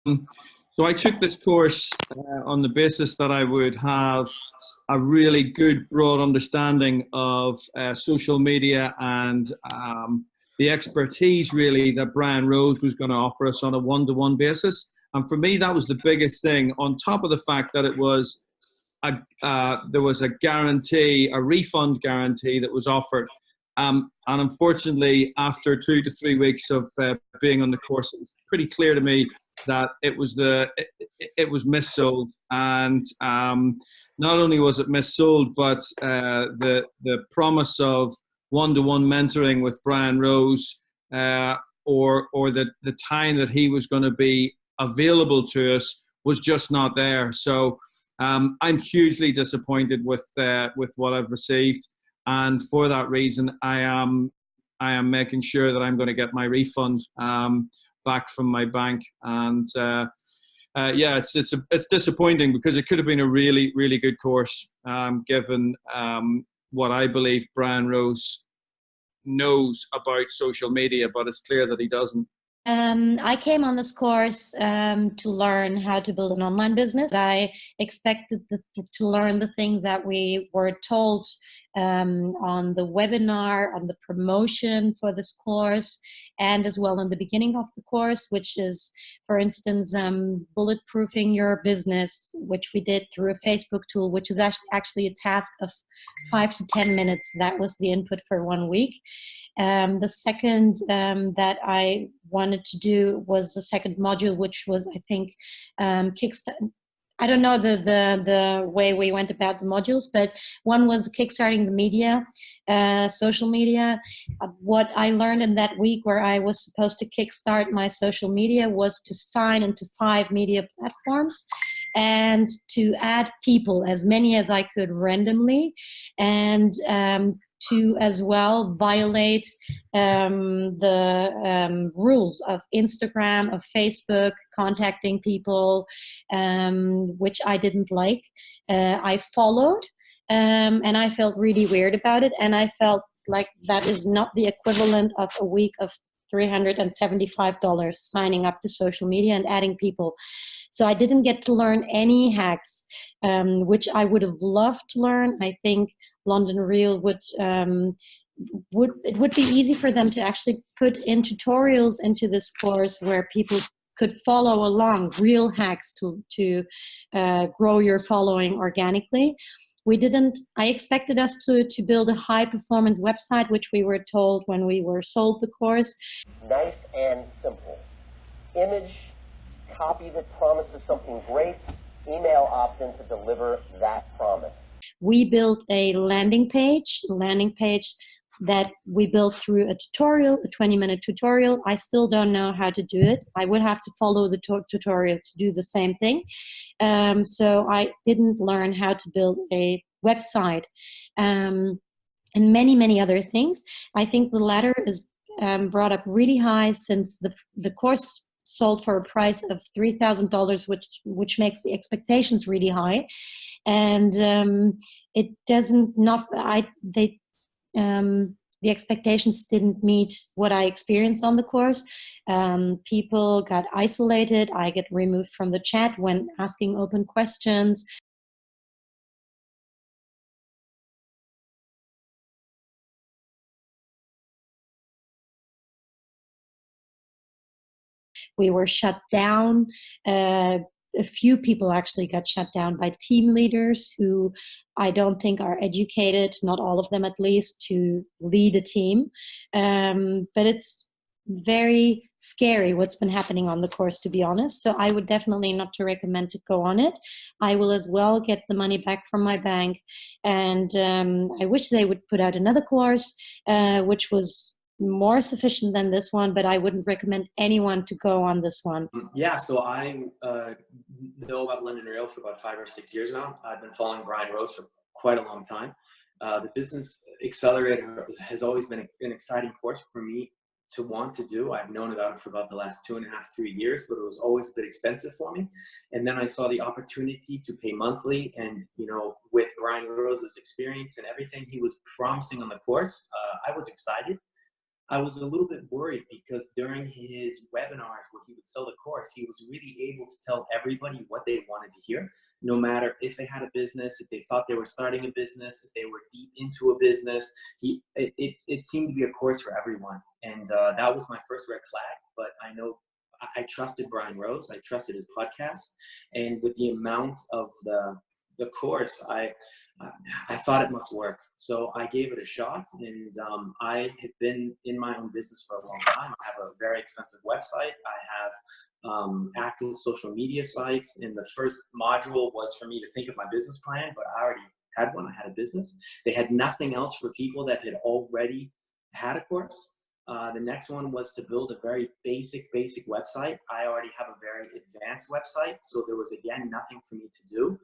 So I took this course on the basis that I would have a really good broad understanding of social media and the expertise really that Brian Rose was going to offer us on a one-to-one basis. And for me, that was the biggest thing, on top of the fact that it was there was a guarantee, a refund guarantee that was offered. And unfortunately, after 2 to 3 weeks of being on the course, it was pretty clear to me that it was missold, and not only was it missold, but the promise of one-to-one mentoring with Brian Rose, or the time that he was going to be available to us was just not there. So I'm hugely disappointed with what I've received, and for that reason, I am making sure that I'm going to get my refund back from my bank. And yeah, it's disappointing because it could have been a really, really good course, given what I believe Brian Rose knows about social media, but it's clear that he doesn't. I came on this course to learn how to build an online business. I expected to learn the things that we were told on the webinar, on the promotion for this course, and as well in the beginning of the course, which is, for instance, bulletproofing your business, which we did through a Facebook tool, which is actually a task of 5 to 10 minutes. That was the input for 1 week. The second that I wanted to do was the second module, which was, I think, Kickstart. I don't know the way we went about the modules, but one was kickstarting the media, social media. What I learned in that week where I was supposed to kickstart my social media was to sign into 5 media platforms and to add people, as many as I could randomly, and to as well violate the rules of Instagram, of Facebook, contacting people, which I didn't like. I followed, and I felt really weird about it, and I felt like that is not the equivalent of a week of $375 signing up to social media and adding people. So I didn't get to learn any hacks, which I would have loved to learn. I think London Real would it would be easy for them to actually put in tutorials into this course where people could follow along, real hacks to grow your following organically. We didn't. I expected us to build a high performance website, which we were told when we were sold the course. Nice and simple. Image, copy that promises something great, email opt-in to deliver that promise. We built a landing page that we built through a tutorial, a 20-minute tutorial. I still don't know how to do it. I would have to follow the tutorial to do the same thing. So I didn't learn how to build a website, and many, many other things. I think the latter is brought up really high, since the course sold for a price of $3,000, which makes the expectations really high, and it doesn't the expectations didn't meet what I experienced on the course. People got isolated. I get removed from the chat when asking open questions. We were shut down. A few people actually got shut down by team leaders who I don't think are educated, not all of them at least, to lead a team. But it's very scary what's been happening on the course, to be honest. So I would definitely not to recommend to go on it. I will as well get the money back from my bank. And I wish they would put out another course, which was more sufficient than this one, but I wouldn't recommend anyone to go on this one. Yeah, so I know about London Real for about 5 or 6 years now. I've been following Brian Rose for quite a long time. The Business Accelerator has always been an exciting course for me to want to do. I've known about it for about the last 2.5, 3 years, but it was always a bit expensive for me. And then I saw the opportunity to pay monthly, and with Brian Rose's experience and everything he was promising on the course, I was excited. I was a little bit worried because during his webinars where he would sell the course, he was really able to tell everybody what they wanted to hear, no matter if they had a business, if they thought they were starting a business, if they were deep into a business. It seemed to be a course for everyone. And that was my first red flag, but I know I trusted Brian Rose. I trusted his podcast. And with the amount of the course, I thought it must work. So I gave it a shot, and I have been in my own business for a long time. I have a very expensive website. I have active social media sites, and the first module was for me to think of my business plan, but I already had one. I had a business. They had nothing else for people that had already had a course. The next one was to build a very basic website. I already have a very advanced website, so there was, again, nothing for me to do.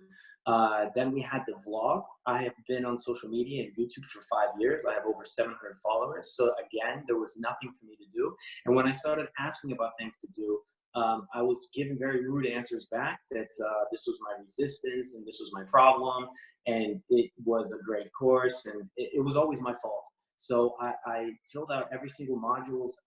Then we had the vlog. I have been on social media and YouTube for 5 years. I have over 700 followers. So again, there was nothing for me to do. And when I started asking about things to do, I was given very rude answers back that this was my resistance and this was my problem. And it was a great course, and it was always my fault. So I filled out every single module's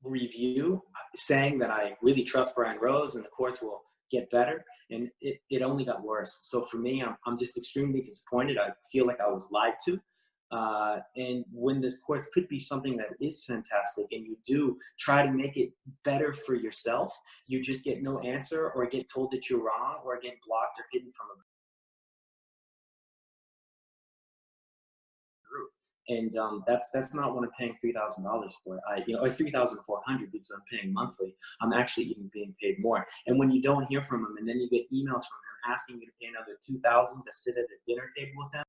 review saying that I really trust Brian Rose and the course will get better, and it only got worse. So for me, I'm just extremely disappointed. I feel like I was lied to. And when this course could be something that is fantastic and you do try to make it better for yourself, you just get no answer or get told that you're wrong or get blocked or hidden from a group. And that's not what I'm paying $3,000 for. Or $3,400 because I'm paying monthly. I'm actually even being paid more. And when you don't hear from him, and then you get emails from him asking you to pay another $2,000 to sit at a dinner table with him,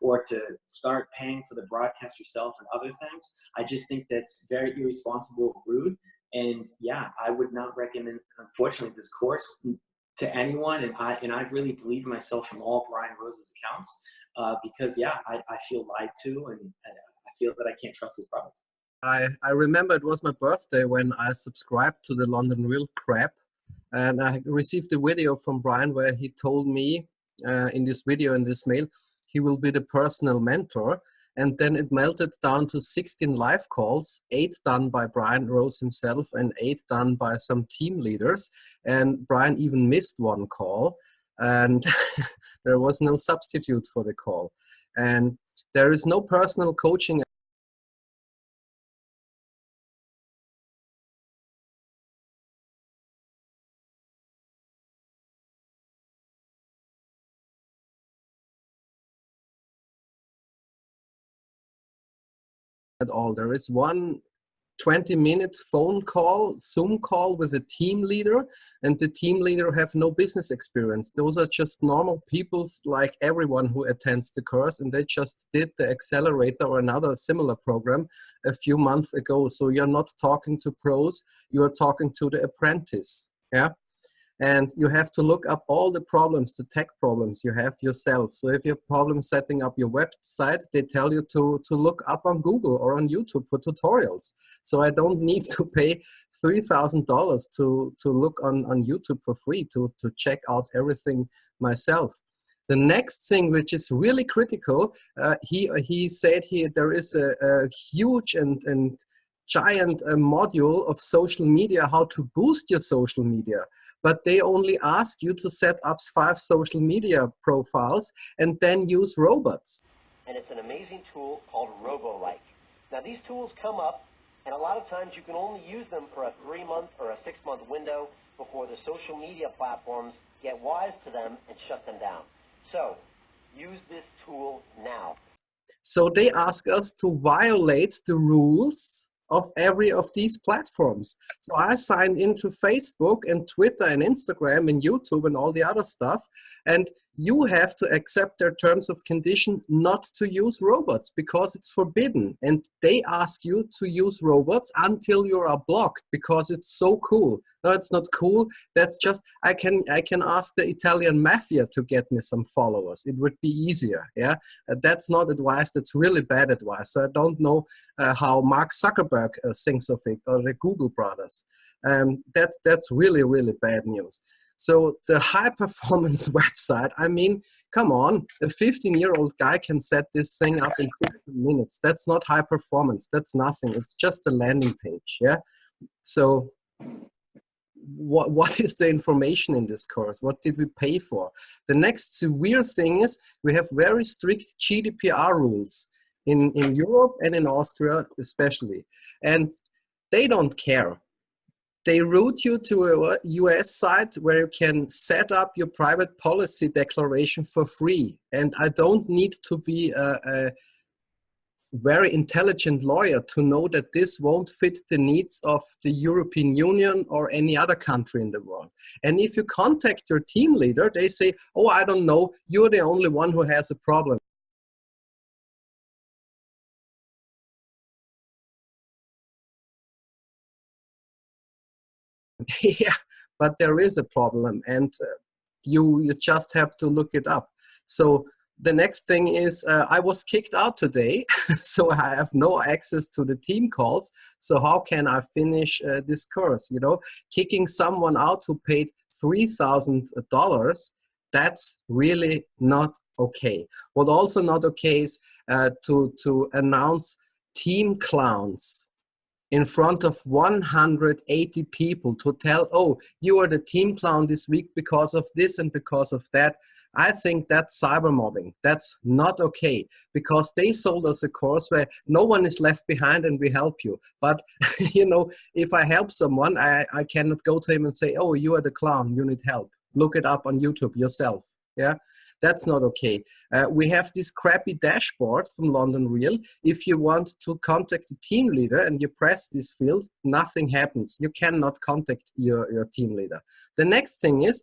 or to start paying for the broadcast yourself and other things, I just think that's very irresponsible, rude. And yeah, I would not recommend, unfortunately, this course to anyone. And I've really deleted myself from all Brian Rose's accounts because yeah, I feel lied to, and I feel that I can't trust his product. I remember it was my birthday when I subscribed to the London Real Crap, and I received a video from Brian where he told me in this video, in this mail, he will be the personal mentor. And then it melted down to 16 live calls, 8 done by Brian Rose himself and 8 done by some team leaders. And Brian even missed one call, and there was no substitute for the call. And there is no personal coaching at all. There is one 20-minute phone call, Zoom call with a team leader, and the team leader have no business experience. Those are just normal people like everyone who attends the course, and they just did the accelerator or another similar program a few months ago. So you're not talking to pros, you are talking to the apprentice. Yeah. And you have to look up all the problems, the tech problems you have yourself. So if you have problems setting up your website, they tell you to look up on Google or on YouTube for tutorials. So I don't need to pay $3,000 to look on YouTube for free to check out everything myself. The next thing, which is really critical, he said here there is a huge and giant module of social media, how to boost your social media. But they only ask you to set up 5 social media profiles and then use robots. And it's an amazing tool called RoboLike. Now these tools come up, and a lot of times you can only use them for a 3-month or a 6-month window before the social media platforms get wise to them and shut them down. So use this tool now. So they ask us to violate the rules of every of these platforms. So I signed into Facebook and Twitter and Instagram and YouTube and all the other stuff. And you have to accept their terms of condition not to use robots because it's forbidden. And they ask you to use robots until you are blocked because it's so cool. No, it's not cool. That's just, I can ask the Italian mafia to get me some followers. It would be easier. Yeah, that's not advice. That's really bad advice. So I don't know how Mark Zuckerberg thinks of it, or the Google brothers. That's really, really bad news. So the high performance website, I mean, come on, a 15-year-old guy can set this thing up in 15 minutes. That's not high performance. That's nothing. It's just a landing page. Yeah. So what is the information in this course? What did we pay for? The next severe thing is we have very strict GDPR rules in Europe and in Austria especially. And they don't care. They route you to a US site where you can set up your private policy declaration for free. And I don't need to be a very intelligent lawyer to know that this won't fit the needs of the European Union or any other country in the world. And if you contact your team leader, they say, oh, I don't know, you're the only one who has a problem. Yeah, but there is a problem, and you just have to look it up. So the next thing is I was kicked out today, so I have no access to the team calls. So how can I finish this course? You know, kicking someone out who paid $3,000, that's really not okay. What also not okay is to announce team clowns in front of 180 people to tell, oh, you are the team clown this week because of this and because of that. I think that's cyber mobbing. That's not okay, because they sold us a course where no one is left behind and we help you. But, you know, if I help someone, I cannot go to him and say, oh, you are the clown, you need help. Look it up on YouTube yourself. Yeah, that's not okay. We have this crappy dashboard from London Real. If you want to contact the team leader and you press this field, nothing happens. You cannot contact your team leader. The next thing is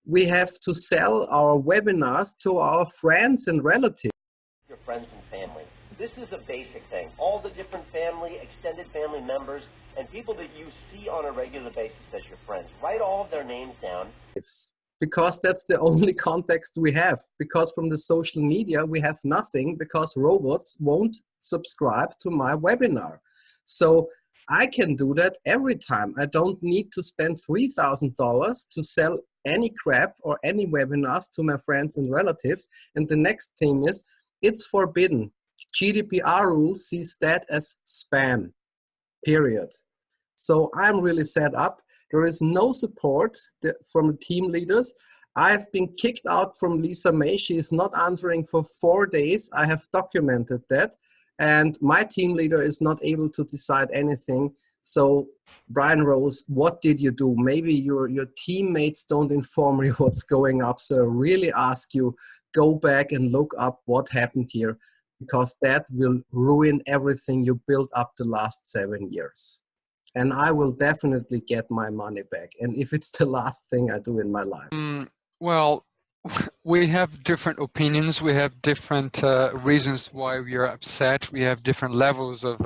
we have to sell our webinars to our friends and relatives. Your friends and family. This is a basic thing. All the different family, extended family members, and people that you see on a regular basis as your friends. Write all of their names down. Because that's the only context we have. Because from the social media, we have nothing, because robots won't subscribe to my webinar. So I can do that every time. I don't need to spend $3,000 to sell any crap or any webinars to my friends and relatives. And the next thing is, it's forbidden. GDPR rules sees that as spam, period. So I'm really set up. There is no support from team leaders. I've been kicked out from Lisa May. She is not answering for 4 days. I have documented that. And my team leader is not able to decide anything. So, Brian Rose, what did you do? Maybe your teammates don't inform you what's going up. So I really ask you, go back and look up what happened here, because that will ruin everything you built up the last 7 years. And I will definitely get my money back. And if it's the last thing I do in my life. Well, we have different opinions. We have different reasons why we are upset. We have different levels of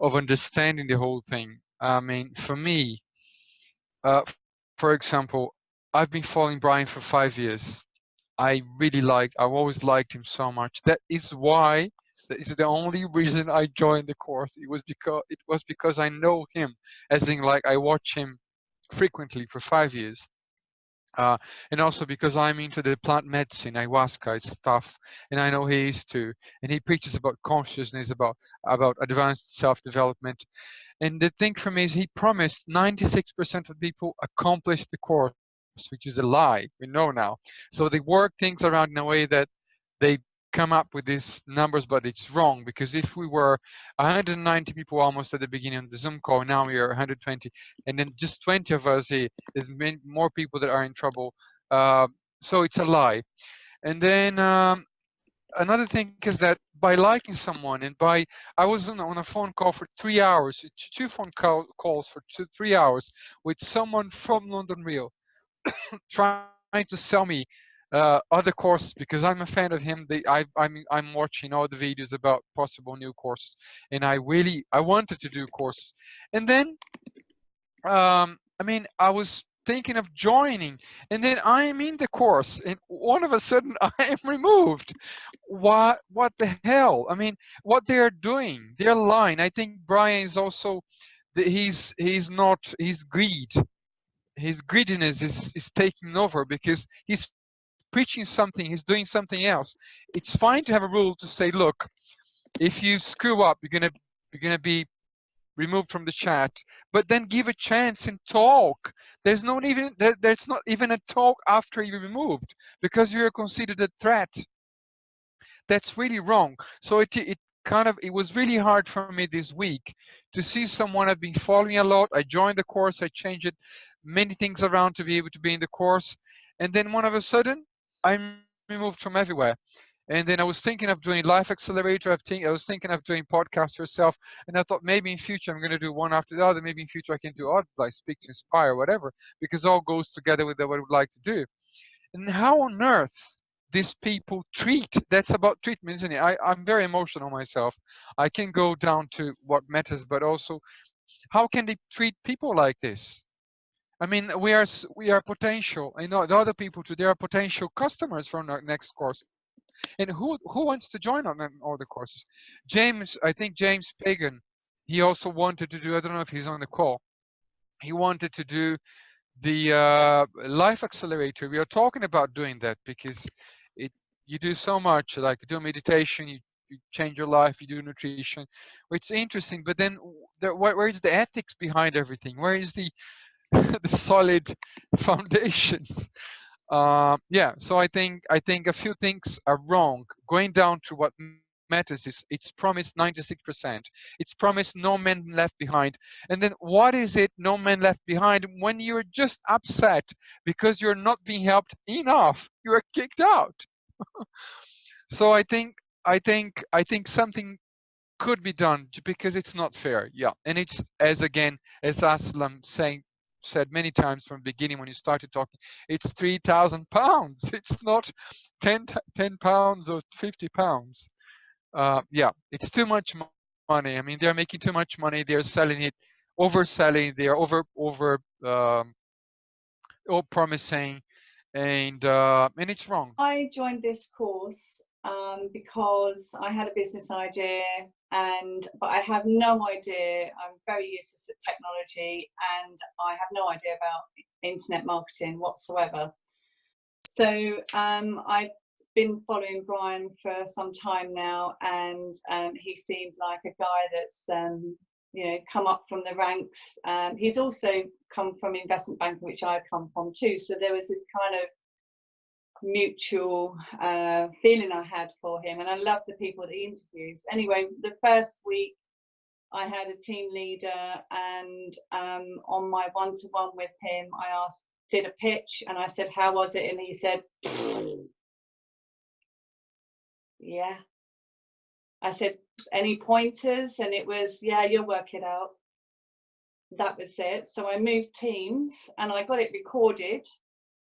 understanding the whole thing. I mean, for me, for example, I've been following Brian for 5 years. I've always liked him so much. That is the only reason I joined the course. It was because I know him, as in, like, I watch him frequently for 5 years. And also because I'm into the plant medicine, ayahuasca stuff, and I know he is too. And he preaches about consciousness, about advanced self-development. And the thing for me is, he promised 96% of people accomplish the course, which is a lie. We know now. So they work things around in a way that they come up with these numbers, but it's wrong, because if we were 190 people almost at the beginning of the Zoom call, now we are 120, and then just 20 of us, there's more people that are in trouble. So it's a lie. And then another thing is that by liking someone, and I was on a phone call for 3 hours, 2 phone calls for 3 hours with someone from London Real, trying to sell me other courses because I'm a fan of him. I'm watching all the videos about possible new courses, and I wanted to do courses. And then I mean, I was thinking of joining, and then I am in the course, and all of a sudden I am removed. What the hell? I mean, what they are doing, they're lying. I think Brian is also he's not, his greed, his greediness is taking over because he's preaching something, he's doing something else. It's fine to have a rule to say, look, if you screw up, you're gonna be removed from the chat, but then give a chance and talk. There's not even a talk after you're removed because you're considered a threat. That's really wrong. So it was really hard for me this week to see someone I've been following a lot. I joined the course, I changed many things around to be able to be in the course, and then one of a sudden I'm removed from everywhere. And then I was thinking of doing Life Accelerator. I was thinking of doing Podcast Yourself. And I thought maybe in future I'm going to do one after the other. Maybe in future I can do other, like Speak to Inspire, whatever, because it all goes together with what I would like to do. And how on earth these people treat? That's about treatment, isn't it? I'm very emotional myself. I can go down to what matters, but also how can they treat people like this? I mean, we are potential. I know the other people too. They are potential customers from our next course. And who wants to join on all the courses? I think James Pagan, he also wanted to do, I don't know if he's on the call, he wanted to do the Life Accelerator. We are talking about doing that because you do so much, like do meditation, you change your life, you do nutrition, which is interesting, but then where is the ethics behind everything? Where is the the solid foundations? Yeah, so I think a few things are wrong. Going down to what matters is it's promised 96%. It's promised no man left behind. And then what is it, no man left behind, when you're just upset because you're not being helped enough? You are kicked out. So I think something could be done because it's not fair. Yeah, and it's as Aslam said many times from the beginning when you started talking, it's £3,000. It's not 10 pounds or 50 pounds. Yeah, it's too much money. I mean, they're making too much money. They're selling it, overselling. They are over promising, and it's wrong. I joined this course because I had a business idea, but I have no idea. I'm very useless at technology, and I have no idea about internet marketing whatsoever. So I've been following Brian for some time now, and he seemed like a guy that's come up from the ranks. He'd also come from investment banking, which I've come from too. So there was this kind of mutual feeling I had for him, and I loved the people that he interviews. Anyway, the first week I had a team leader, and on my one-to-one with him, I did a pitch, and I said, how was it? And he said, yeah. I said, any pointers? And it was, yeah, you'll work it out. That was it. So I moved teams, and I got it recorded.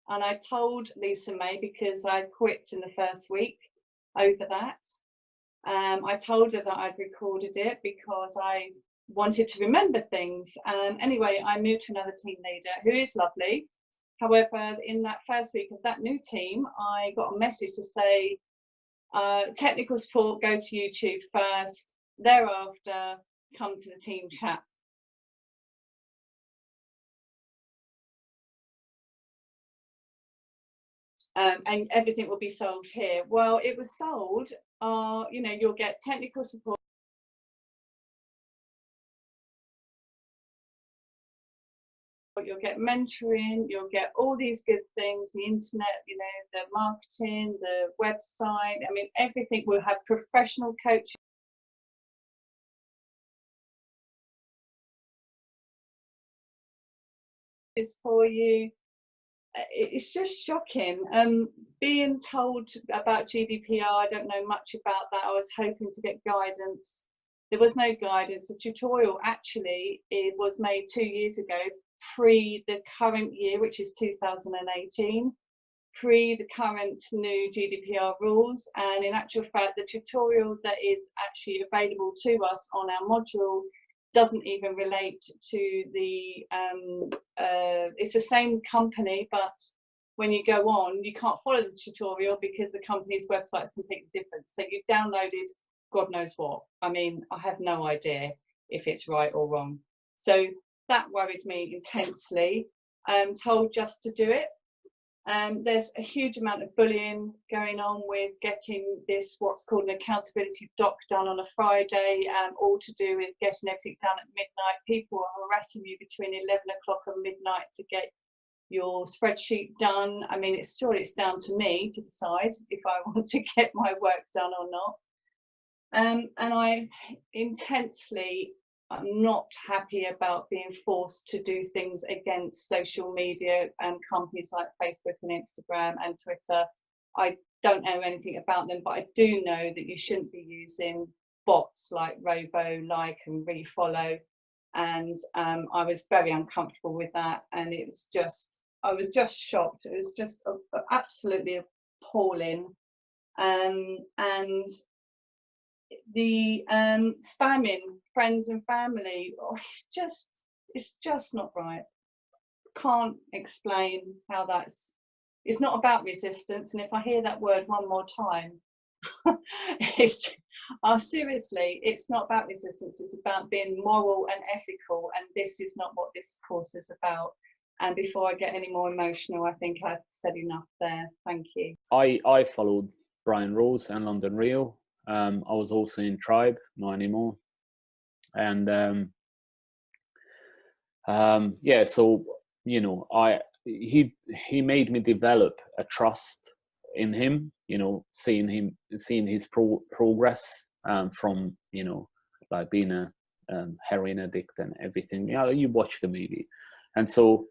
And I told Lisa May, because I quit in the first week over that. I told her that I'd recorded it because I wanted to remember things. Anyway, I moved to another team leader who is lovely. However, in that first week of that new team, I got a message to say, technical support, go to YouTube first. Thereafter, come to the team chat. And everything will be sold here. Well, it was sold, you'll get technical support. You'll get mentoring, you'll get all these good things, the internet, the marketing, the website. I mean, everything will have professional coaching. Is for you. It's just shocking. Being told about GDPR, I don't know much about that. I was hoping to get guidance. There was no guidance. The tutorial actually, it was made 2 years ago, pre the current year, which is 2018. pre the current new GDPR rules, and in actual fact the tutorial that is actually available to us on our module doesn't even relate to the it's the same company, but when you go on you can't follow the tutorial because the company's website is completely different. So you've downloaded God knows what. I mean, I have no idea if it's right or wrong. So that worried me intensely. I'm told just to do it. There's a huge amount of bullying going on with getting this, what's called an accountability doc, done on a Friday, all to do with getting everything done at midnight. People are harassing you between 11 o'clock and midnight to get your spreadsheet done. I mean, it's down to me to decide if I want to get my work done or not. And I'm not happy about being forced to do things against social media and companies like Facebook and Instagram and Twitter. I don't know anything about them, but I do know that you shouldn't be using bots like Robo, Like and Refollow. And I was very uncomfortable with that. And I was just shocked. It was just absolutely appalling. And the spamming friends and family, it's just not right. Can't explain how it's not about resistance. And if I hear that word one more time, seriously, it's not about resistance. It's about being moral and ethical, and this is not what this course is about. And before I get any more emotional, I think I've said enough there. Thank you. I followed Brian Rose and London Real. I was also in Tribe, not anymore. And yeah, so you know, he made me develop a trust in him. You know, seeing his progress from, you know, like being a heroin addict and everything. You know, you watch the movie, and so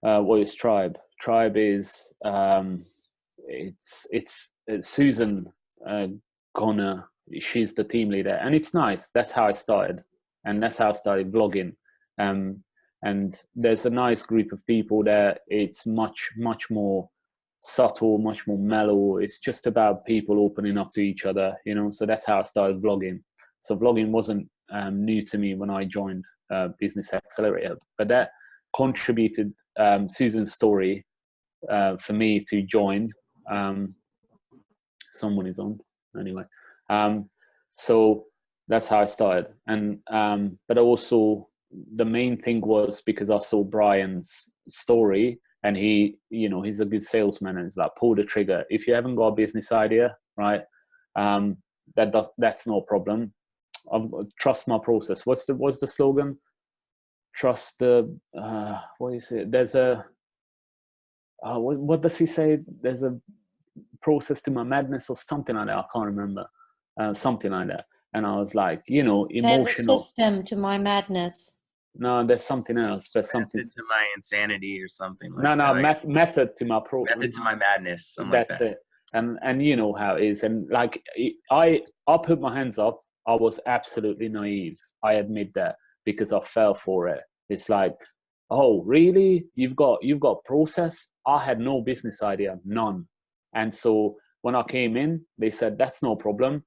what is Tribe? Tribe is it's Susan Connor. She's the team leader, and it's nice. That's how I started, and that's how I started vlogging. And there's a nice group of people there. It's much more subtle, much more mellow. It's just about people opening up to each other, you know. So that's how I started vlogging. So vlogging wasn't new to me when I joined Business Accelerator, but that contributed Susan's story for me to join. Someone is on anyway. So that's how I started. And but also the main thing was because I saw Brian's story, and he, you know, he's a good salesman, and it's like, pull the trigger. If you haven't got a business idea, right, that's no problem. Trust my process. What's the slogan? Trust the what is it? There's a what does he say? There's a process to my madness or something like that. I can't remember. Something like that. And I was like, you know, emotional. There's a system to my madness. No, there's something else. There's something to my insanity or something. Like no, that. Method to my method to my madness. That's like that. it. And you know how it is. And like I put my hands up. I was absolutely naive. I admit that, because I fell for it. It's like, oh, really? You've got process? I had no business idea, none. And so when I came in, they said, that's no problem.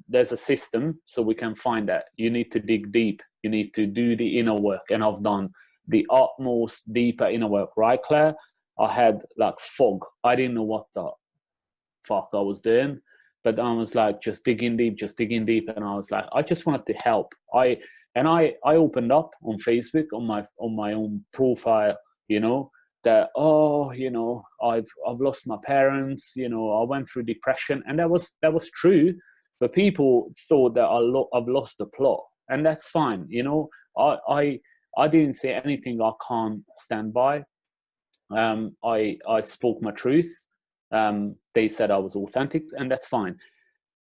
There's a system, so we can find that. You need to dig deep. You need to do the inner work. And I've done the utmost deeper inner work, right, Claire? I had like fog. I didn't know what the fuck I was doing, but I was like, just digging deep. And I was like, I just wanted to help. I opened up on Facebook on my own profile, you know, that, oh, you know, I've lost my parents, you know, I went through depression, and that was true, but people thought that I've lost the plot, and that's fine, you know. I didn't say anything I can't stand by. I spoke my truth. They said I was authentic, and that's fine.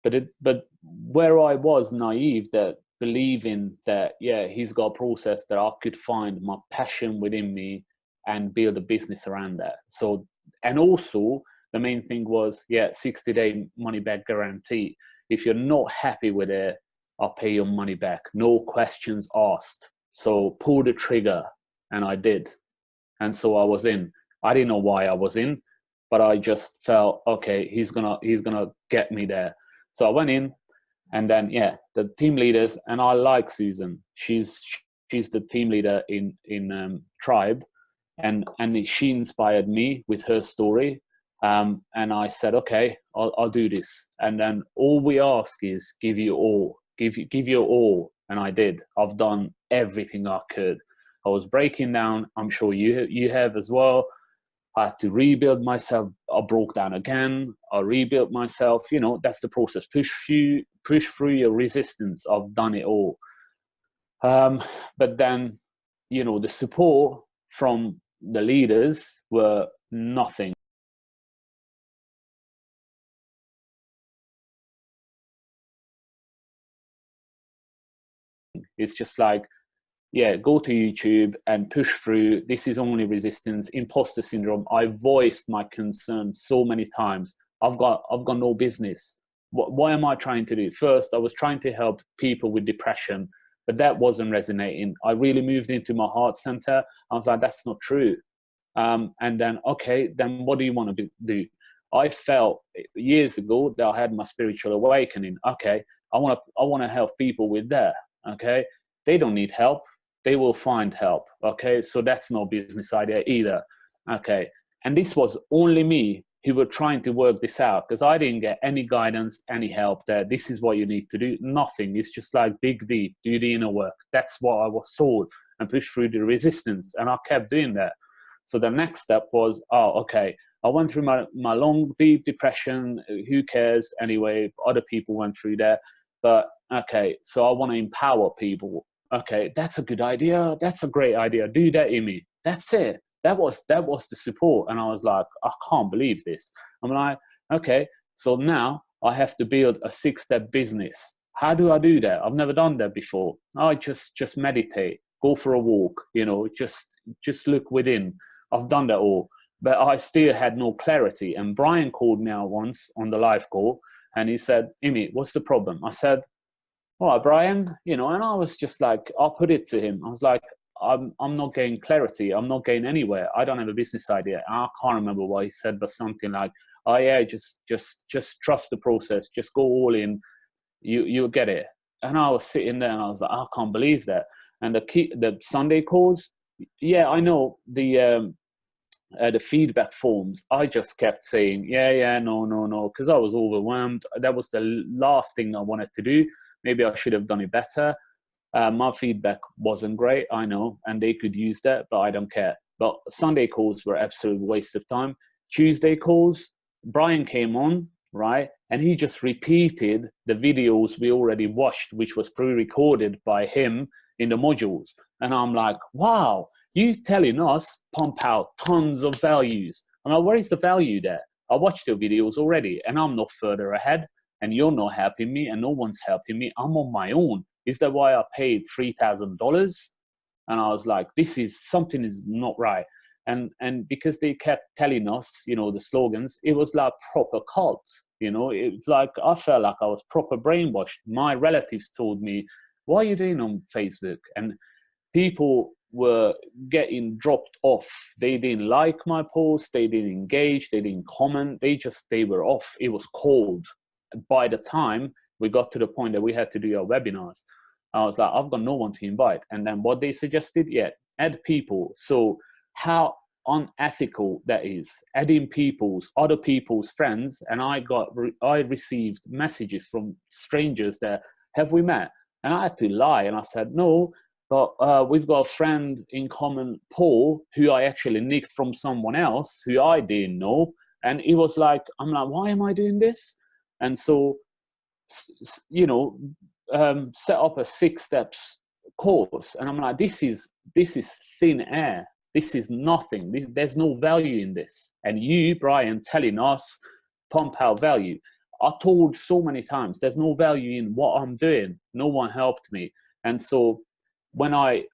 But where I was naive, that believing that, yeah, he's got a process that I could find my passion within me and build a business around that. So, and also the main thing was, 60-day money back guarantee. If you're not happy with it, I'll pay your money back. No questions asked. So pull the trigger, and I did. And so I was in. I didn't know why I was in, but I just felt, okay, he's gonna get me there. So I went in, and then the team leaders, and I like Susan. She's the team leader in Tribe, and she inspired me with her story. And I said, okay, I'll do this. And then all we ask is give your all. And I did. I've done everything I could. I was breaking down. I'm sure you have as well. I had to rebuild myself. I broke down again. I rebuilt myself. You know, that's the process. Push through your resistance. I've done it all. But then, you know, the support from the leaders were nothing. It's just like, go to YouTube and push through. This is only resistance, imposter syndrome. I voiced my concern so many times. I've got no business. What am I trying to do? First, I was trying to help people with depression, but that wasn't resonating. I really moved into my heart center. I was like, that's not true. And then, okay, then what do you want to do? I felt years ago that I had my spiritual awakening. Okay, I want to help people with that. Okay, they don't need help. They will find help. Okay, so that's no business idea either. Okay, and this was only me who were trying to work this out, because I didn't get any guidance, any help there. This is what you need to do. Nothing. It's just like dig deep, do the inner work. That's what I was told, and push through the resistance. And I kept doing that. So the next step was, okay, I went through my long, deep depression. Who cares anyway? Other people went through that. But okay, so I want to empower people. Okay, that's a good idea. That's a great idea. Do that, Imi. That's it. That was the support. And I was like, I can't believe this. I'm like, okay, so now I have to build a 6-step business. How do I do that? I've never done that before. I just meditate, go for a walk, you know, just look within. I've done that all, but I still had no clarity. And Brian called me out once on the live call, and he said, Imi, what's the problem? I said, all right, Brian, you know, and I was just like, I'll put it to him. I was like, I'm not getting clarity. I'm not getting anywhere. I don't have a business idea. I can't remember what he said, but something like, oh yeah, just trust the process. Just go all in. You'll get it. And I was sitting there and I was like, I can't believe that. And the Sunday calls, yeah, I know the feedback forms, I just kept saying, no, because I was overwhelmed. That was the last thing I wanted to do. Maybe I should have done it better. My feedback wasn't great, I know, and they could use that, but I don't care. But Sunday calls were absolute waste of time. Tuesday calls, Brian came on, right? And he just repeated the videos we already watched, which was pre-recorded by him in the modules. And I'm like, wow, you telling us pump out tons of values. I'm like, where is the value there? I watched your videos already and I'm not further ahead, and you're not helping me and no one's helping me. I'm on my own. Is that why I paid $3,000? And I was like, something is not right. And because they kept telling us, you know, the slogans, it was like proper cult, you know, it's like, I felt like I was proper brainwashed. My relatives told me, what are you doing on Facebook? And people were getting dropped off. They didn't like my post. They didn't engage. They didn't comment. They were off. It was cold. By the time we got to the point that we had to do our webinars, I was like, I've got no one to invite. And then what they suggested, add people. So how unethical that is, adding other people's friends. And I received messages from strangers that, have we met? And I had to lie. And I said, no, but we've got a friend in common, Paul, who I actually nicked from someone else who I didn't know. And it was like, I'm like, why am I doing this? And so, you know, set up a 6 steps course. And I'm like, this is thin air. This is nothing. There's no value in this. And you, Brian, telling us pump out value. I told so many times, there's no value in what I'm doing. No one helped me. And so when I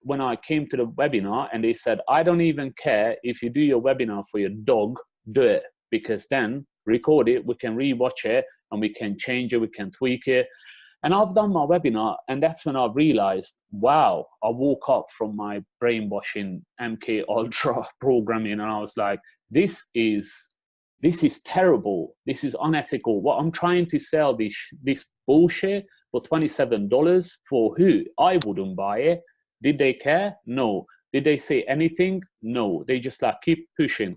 came to the webinar and they said, I don't even care if you do your webinar for your dog, do it, because then record it, we can rewatch it and we can change it, we can tweak it. And I've done my webinar, and that's when I realized, wow, I woke up from my brainwashing MK Ultra programming, and I was like, this is this is terrible. This is unethical. What I'm trying to sell this bullshit for $27 for who? I wouldn't buy it. Did they care? No. Did they say anything? No. They just like keep pushing.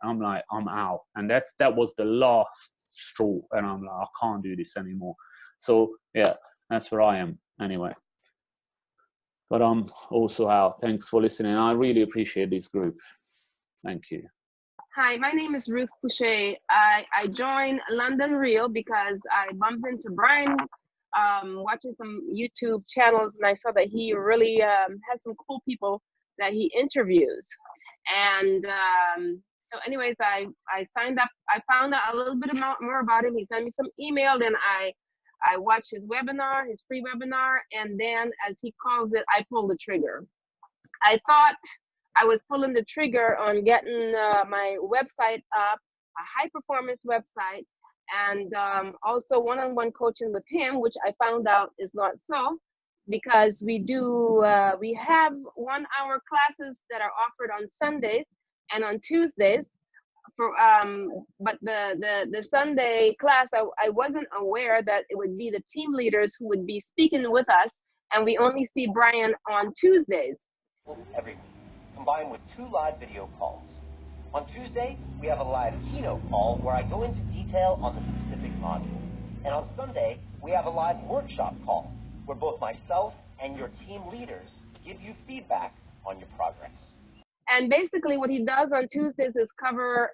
I'm like, I'm out. And that was the last straw. And I'm like, I can't do this anymore. So yeah, that's where I am anyway. But I'm also out. Thanks for listening. I really appreciate this group. Thank you. Hi, my name is Ruth Pouchet. I joined London Real because I bumped into Brian watching some YouTube channels, and I saw that he really has some cool people that he interviews. And so anyways, I signed up. I found out a little bit more about him. He sent me some email, then I watched his webinar, his free webinar, and then, as he calls it, I pulled the trigger. I thought I was pulling the trigger on getting my website up, a high performance website, and also one-on-one coaching with him, which I found out is not so, because we have 1 hour classes that are offered on Sundays and on Tuesdays. But the Sunday class, I wasn't aware that it would be the team leaders who would be speaking with us, and we only see Brian on Tuesdays. Every week, combined with 2 live video calls. On Tuesday, we have a live keynote call where I go into detail on the specific module. And on Sunday, we have a live workshop call where both myself and your team leaders give you feedback on your progress. And basically what he does on Tuesdays is cover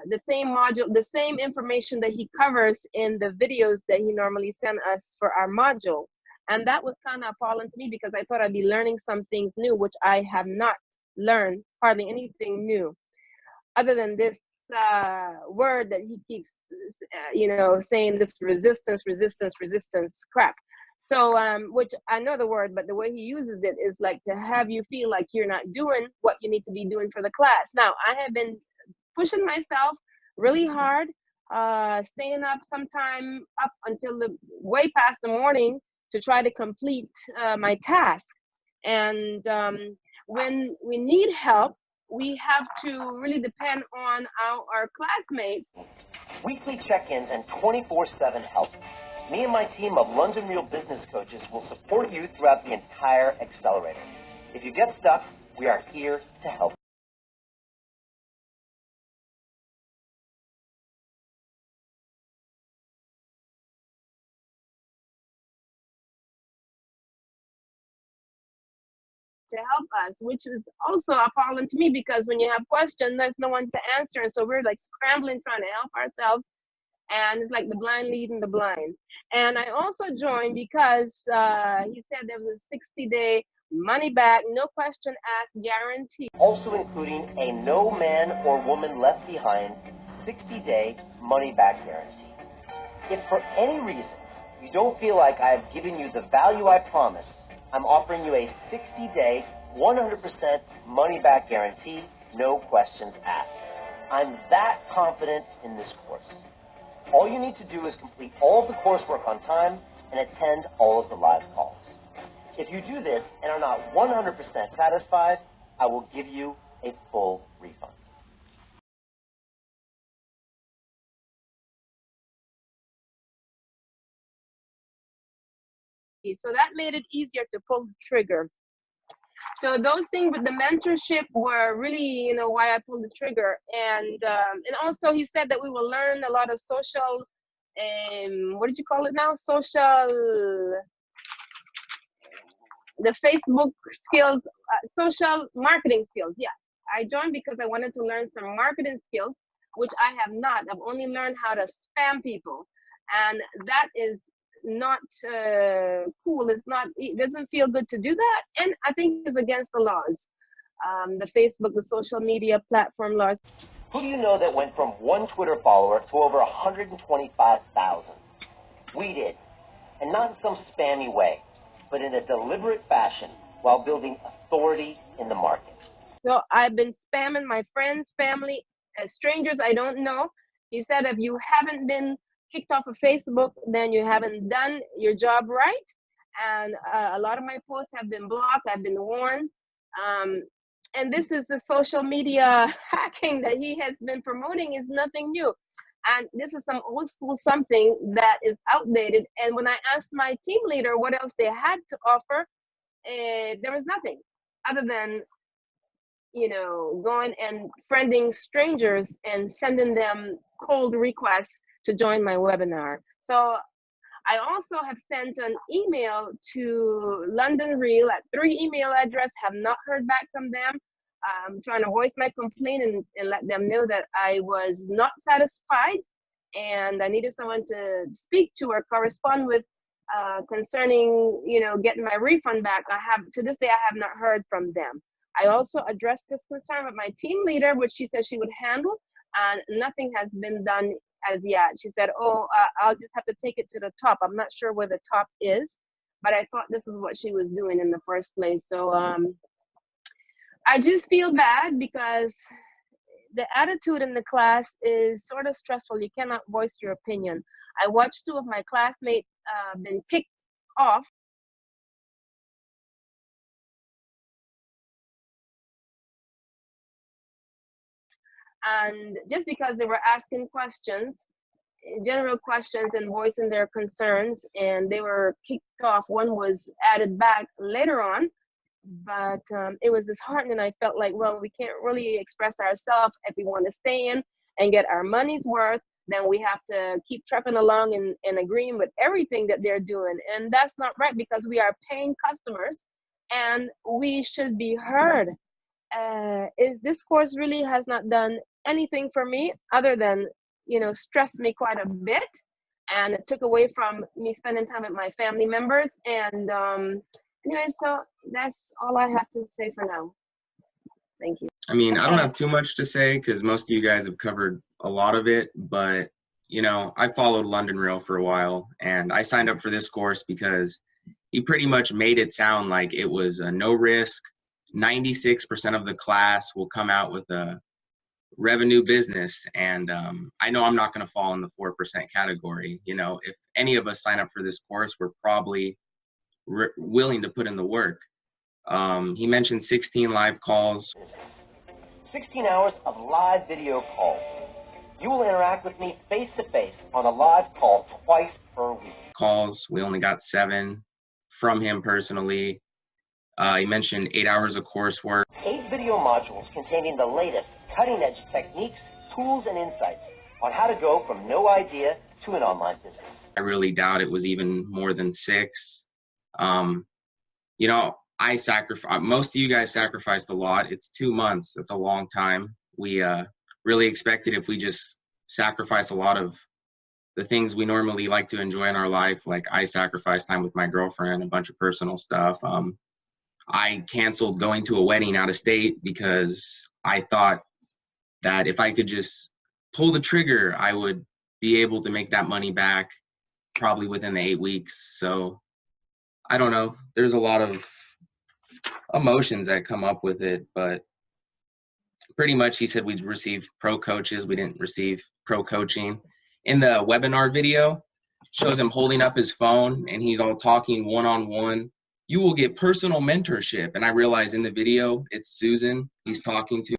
the same module, the same information that he covers in the videos that he normally sends us for our module. And that was kind of appalling to me because I thought I'd be learning some things new, which I have not learned hardly anything new, other than this word that he keeps, saying, this resistance crap. So, which I know the word, but the way he uses it is like to have you feel like you're not doing what you need to be doing for the class. Now, I have been pushing myself really hard, staying up sometime up until way past the morning to try to complete my task. And when we need help, we have to really depend on our classmates. Weekly check-ins and 24/7 help. Me and my team of London Real business coaches will support you throughout the entire accelerator. If you get stuck, we are here to help. To help us, which is also appalling to me because when you have questions, there's no one to answer, and so we're like scrambling trying to help ourselves, and it's like the blind leading the blind. And I also joined because he said there was a 60-day money back, no question asked guarantee. Also including a no man or woman left behind 60-day money back guarantee. If for any reason you don't feel like I have given you the value I promised, I'm offering you a 60-day, 100% money-back guarantee, no questions asked. I'm that confident in this course. All you need to do is complete all of the coursework on time and attend all of the live calls. If you do this and are not 100% satisfied, I will give you a full refund. So that made it easier to pull the trigger. So those things with the mentorship were really, why I pulled the trigger. And also he said that we will learn a lot of social, what did you call it now? The Facebook skills, social marketing skills. Yeah, I joined because I wanted to learn some marketing skills, which I have not. I've only learned how to spam people. And that is not cool. It doesn't feel good to do that, and I think it's against the laws, the Facebook, the social media platform laws. Who do you know that went from 1 Twitter follower to over 125,000? We did, and not in some spammy way, but in a deliberate fashion while building authority in the market. So I've been spamming my friends, family, strangers I don't know. He said if you haven't been kicked off of Facebook, then you haven't done your job right. And a lot of my posts have been blocked. I've been warned. And this is the social media hacking that he has been promoting is nothing new. And this is some old school something that is outdated. And when I asked my team leader what else they had to offer, there was nothing other than, you know, going and friending strangers and sending them cold requests to join my webinar. So I also have sent an email to London Real at 3 email address, have not heard back from them. I'm trying to voice my complaint and let them know that I was not satisfied and I needed someone to speak to or correspond with concerning, you know, getting my refund back. To this day, I have not heard from them. I also addressed this concern with my team leader, which she said she would handle, and nothing has been done as yet. She said, oh, I'll just have to take it to the top. I'm not sure where the top is, but I thought this is what she was doing in the first place. So I just feel bad because the attitude in the class is sort of stressful. You cannot voice your opinion. I watched 2 of my classmates been kicked off and just because they were asking questions, general questions and voicing their concerns, and they were kicked off. One was added back later on, but it was disheartening. I felt like, well, we can't really express ourselves. If we want to stay in and get our money's worth, then we have to keep trucking along and agreeing with everything that they're doing. And that's not right because we are paying customers and we should be heard. This course really has not done anything for me other than, you know, stress me quite a bit, and it took away from me spending time with my family members. And anyway, so that's all I have to say for now. Thank you. I mean, I don't have too much to say because most of you guys have covered a lot of it, but you know, I followed London Real for a while, and I signed up for this course because he pretty much made it sound like it was a no risk. 96% of the class will come out with a revenue business, and I know I'm not going to fall in the 4% category. You know, if any of us sign up for this course, we're probably willing to put in the work. He mentioned 16 live calls. 16 hours of live video calls. You will interact with me face-to-face on a live call twice per week. Calls, we only got 7 from him personally. He mentioned 8 hours of coursework. 8 video modules containing the latest cutting-edge techniques, tools, and insights on how to go from no idea to an online business. I really doubt it was even more than 6. You know, I sacrificed, most of you guys sacrificed a lot. It's 2 months. That's a long time. We really expected if we just sacrifice a lot of the things we normally like to enjoy in our life. Like I sacrificed time with my girlfriend, a bunch of personal stuff. I canceled going to a wedding out of state because I thought that if I could just pull the trigger, I would be able to make that money back probably within the 8 weeks. So I don't know. There's a lot of emotions that come up with it, but pretty much he said we'd receive pro coaches. We didn't receive pro coaching. In the webinar video, shows him holding up his phone and he's all talking one-on-one. You will get personal mentorship. And I realize in the video, it's Susan he's talking to.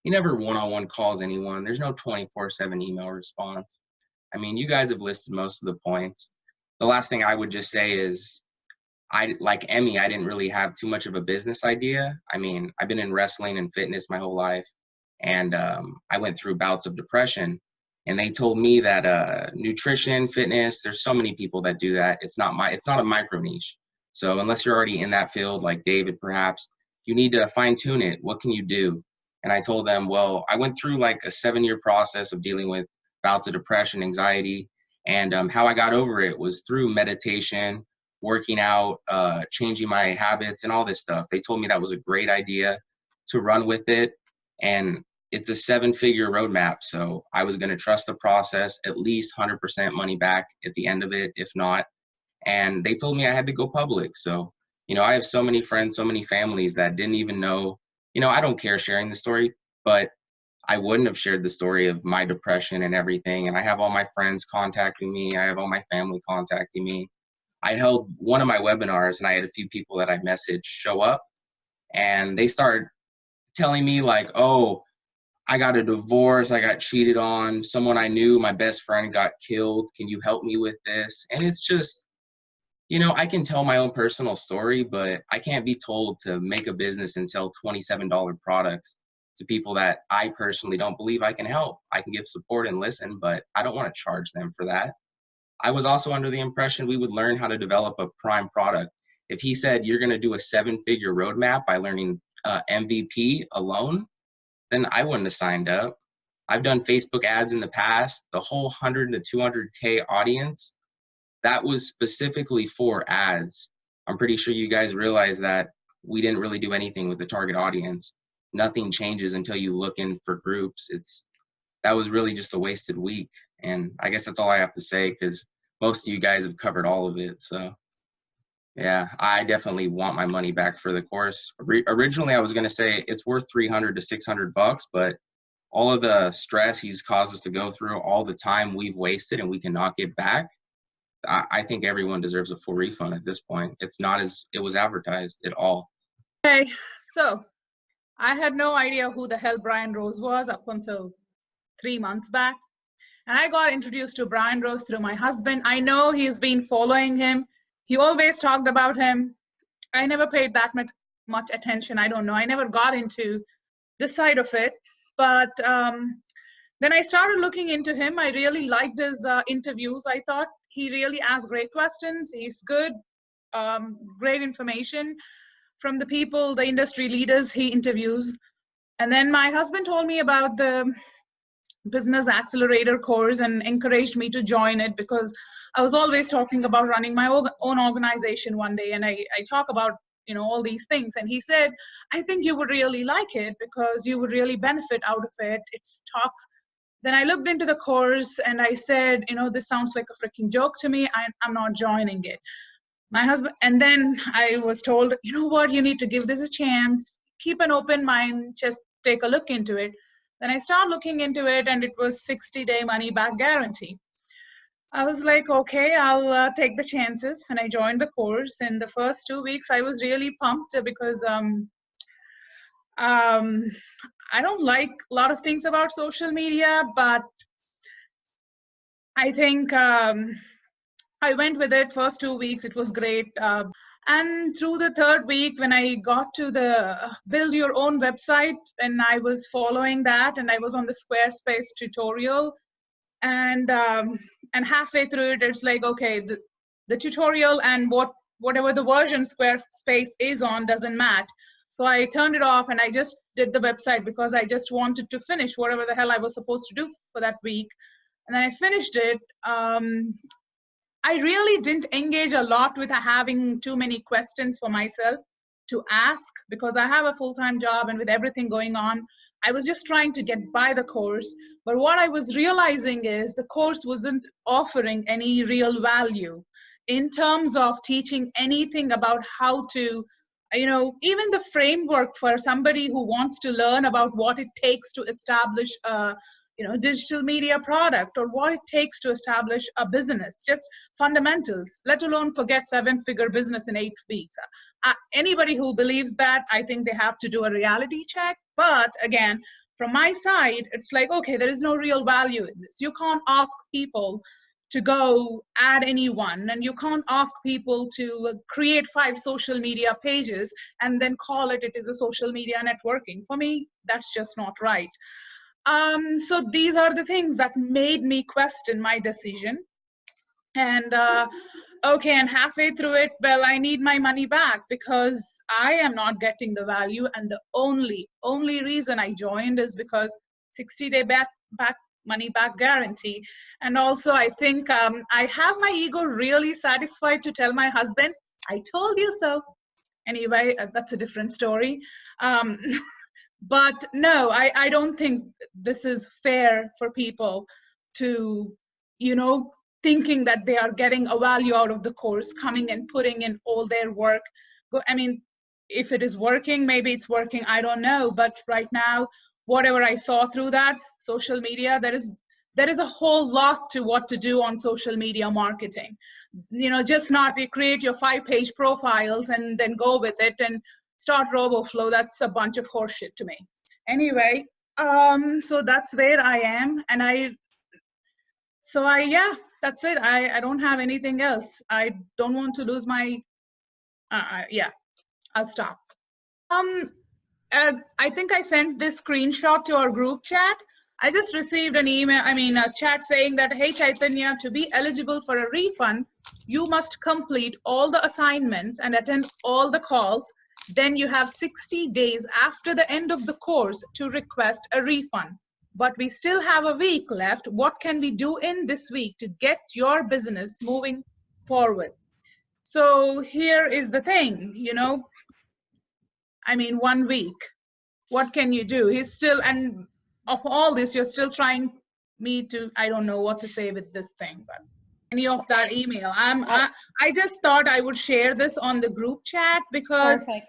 He never one-on-one calls anyone. There's no 24/7 email response. I mean, you guys have listed most of the points. The last thing I would just say is, like Emmy, I didn't really have too much of a business idea. I mean, I've been in wrestling and fitness my whole life. And I went through bouts of depression. And they told me that nutrition, fitness, there's so many people that do that. It's not a micro niche. So unless you're already in that field, like David perhaps, you need to fine tune it. What can you do? And I told them, well, I went through like a 7-year process of dealing with bouts of depression, anxiety, and how I got over it was through meditation, working out, changing my habits and all this stuff. They told me that was a great idea to run with it. And it's a 7-figure roadmap. So I was going to trust the process, at least 100% money back at the end of it, if not. And they told me I had to go public. So, you know, I have so many friends, so many families that didn't even know, you know, I don't care sharing the story, but I wouldn't have shared the story of my depression and everything. And I have all my friends contacting me. I have all my family contacting me. I held one of my webinars and I had a few people that I messaged show up, and they start telling me like, oh, I got a divorce, I got cheated on, someone I knew, my best friend got killed, can you help me with this? And it's just, you know, I can tell my own personal story, but I can't be told to make a business and sell $27 products to people that I personally don't believe I can help. I can give support and listen, but I don't want to charge them for that. I was also under the impression we would learn how to develop a prime product. If he said you're going to do a 7-figure roadmap by learning MVP alone, then I wouldn't have signed up. I've done Facebook ads in the past. The whole 100 to 200K audience, that was specifically for ads. I'm pretty sure you guys realize that we didn't really do anything with the target audience. Nothing changes until you look in for groups. That was really just a wasted week. And I guess that's all I have to say, because most of you guys have covered all of it. So yeah, I definitely want my money back for the course. Originally, I was going to say it's worth $300 to $600, but all of the stress he's caused us to go through, all the time we've wasted and we cannot get back, I think everyone deserves a full refund at this point. It's not as it was advertised at all. Okay, so I had no idea who the hell Brian Rose was up until 3 months back. And I got introduced to Brian Rose through my husband. I know he's been following him. He always talked about him. I never paid that much attention. I don't know. I never got into this side of it. But then I started looking into him. I really liked his interviews. I thought he really asked great questions. He's good, great information from the people, the industry leaders he interviews. And then my husband told me about the Business Accelerator course and encouraged me to join it, because I was always talking about running my own organization one day, and I talk about, you know, all these things. And he said, I think you would really like it because you would really benefit out of it. It's talks. Then I looked into the course and I said, you know, this sounds like a freaking joke to me. I'm not joining it. My husband, and then I was told, you know what, you need to give this a chance. Keep an open mind, just take a look into it. Then I started looking into it, and it was 60-day money back guarantee. I was like, okay, I'll take the chances. And I joined the course. In the first 2 weeks, I was really pumped because I don't like a lot of things about social media, but I think I went with it. First 2 weeks, it was great. And through the third week, when I got to the build your own website, and I was following that, and I was on the Squarespace tutorial, and halfway through it, it's like, okay, the tutorial and whatever the version Squarespace is on doesn't match. So I turned it off and I just did the website because I just wanted to finish whatever the hell I was supposed to do for that week. And then I finished it. I really didn't engage a lot with having too many questions for myself to ask, because I have a full-time job, and with everything going on, I was just trying to get by the course. But what I was realizing is the course wasn't offering any real value in terms of teaching anything about how to, you know, even the framework for somebody who wants to learn about what it takes to establish a, you know, digital media product, or what it takes to establish a business, just fundamentals, let alone forget 7-figure business in 8 weeks. Anybody who believes that, I think they have to do a reality check. But again, from my side, it's like, okay, there is no real value in this. You can't ask people to go add anyone, and you can't ask people to create 5 social media pages and then call it is a social media networking. For me, that's just not right. So these are the things that made me question my decision. And okay, and halfway through it, well, I need my money back because I am not getting the value. And the only reason I joined is because 60-day money back guarantee. And also, I think I have my ego really satisfied to tell my husband, I told you so. Anyway, that's a different story. But no, I don't think this is fair for people to, you know, thinking that they are getting a value out of the course, coming and putting in all their work. I mean, if it is working, maybe it's working, I don't know. But right now, whatever I saw through that social media, there is a whole lot to what to do on social media marketing. Just not you create your 5-page profiles and then go with it and start RoboFlow. That's a bunch of horseshit to me. Anyway, so that's where I am, and yeah, that's it. I don't have anything else. I don't want to lose my, yeah, I'll stop. I think I sent this screenshot to our group chat. I just received an email, a chat saying that, hey Chaitanya, to be eligible for a refund, you must complete all the assignments and attend all the calls. Then you have 60 days after the end of the course to request a refund. But we still have a week left. What can we do in this week to get your business moving forward? So here is the thing, 1 week. What can you do? He's still, and of all this, you're still trying me to, I don't know what to say with this thing, but any of that email. I just thought I would share this on the group chat because Perfect.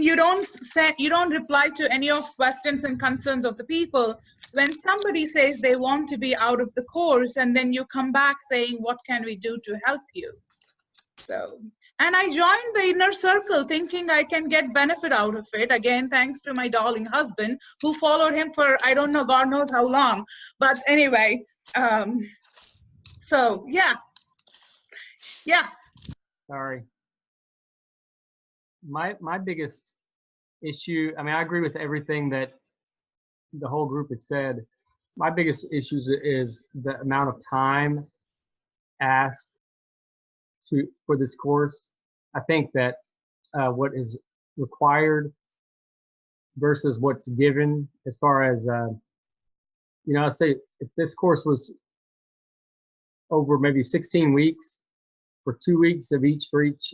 You don't reply to any of questions and concerns of the people. When somebody says they want to be out of the course, and then you come back saying, what can we do to help you? So, and I joined the inner circle thinking I can get benefit out of it. Again, thanks to my darling husband who followed him for, I don't know, God knows how long. But anyway, so yeah. Sorry. My biggest issue, I agree with everything that the whole group has said. My biggest issue is the amount of time asked for this course. I think that what is required versus what's given, as far as I'd say if this course was over maybe 16 weeks for 2 weeks of each for each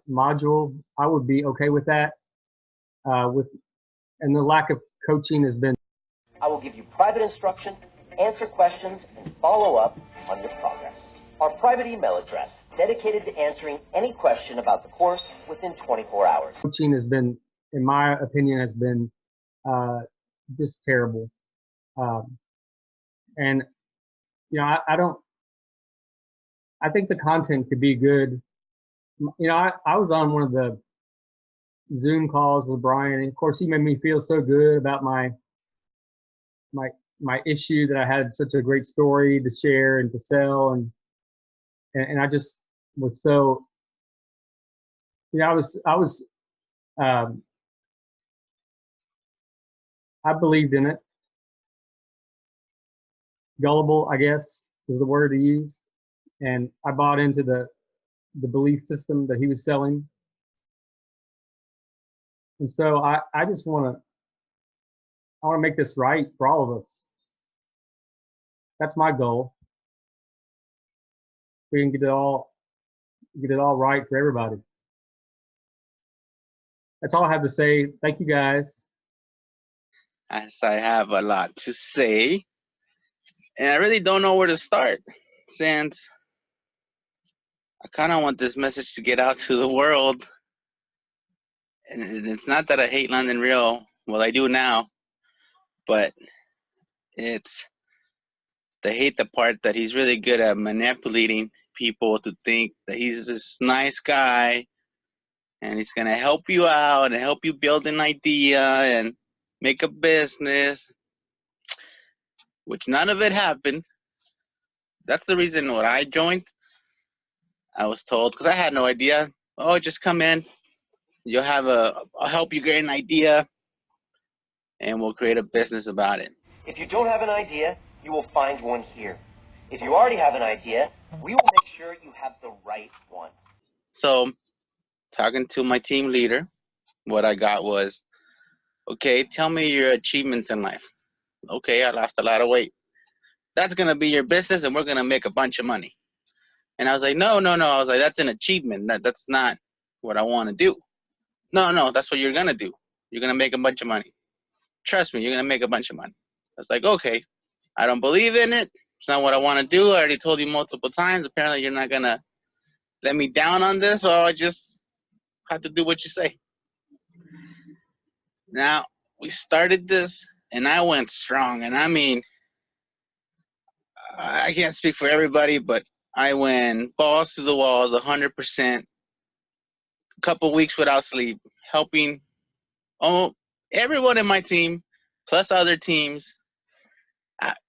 module, I would be okay with that. And the lack of coaching has been. I will give you private instruction, answer questions, and follow up on your progress. Our private email address, dedicated to answering any question about the course within 24 hours. Coaching has been, in my opinion, has been just terrible. And I think the content could be good. I was on one of the Zoom calls with Brian, and of course he made me feel so good about my issue, that I had such a great story to share and to sell, and I just was so, I believed in it. Gullible, I guess, is the word to use. And I bought into the belief system that he was selling. And so I just want to make this right for all of us. That's my goal. We can get it all right for everybody. That's all I have to say. Thank you, guys. As I have a lot to say, and I really don't know where to start, since I kind of want this message to get out to the world. And it's not that I hate London Real. Well, I do now, but it's the hate the part that he's really good at manipulating people to think that he's this nice guy and he's going to help you out and help you build an idea and make a business, which none of it happened. That's the reason when I joined, I was told, because I had no idea, oh, just come in, I'll help you get an idea, and we'll create a business about it. If you don't have an idea, you will find one here. If you already have an idea, we will make sure you have the right one. So, talking to my team leader, what I got was, okay, tell me your achievements in life. Okay, I lost a lot of weight. That's going to be your business, and we're going to make a bunch of money. And I was like, no. I was like, that's an achievement. That's not what I want to do. No, that's what you're going to do. You're going to make a bunch of money. Trust me, you're going to make a bunch of money. I was like, okay, I don't believe in it. It's not what I want to do. I already told you multiple times. Apparently, you're not going to let me down on this, so I just have to do what you say. Now, we started this, and I went strong. And I mean, I can't speak for everybody, but I went balls to the walls, 100%. A couple weeks without sleep, helping everyone in my team, plus other teams.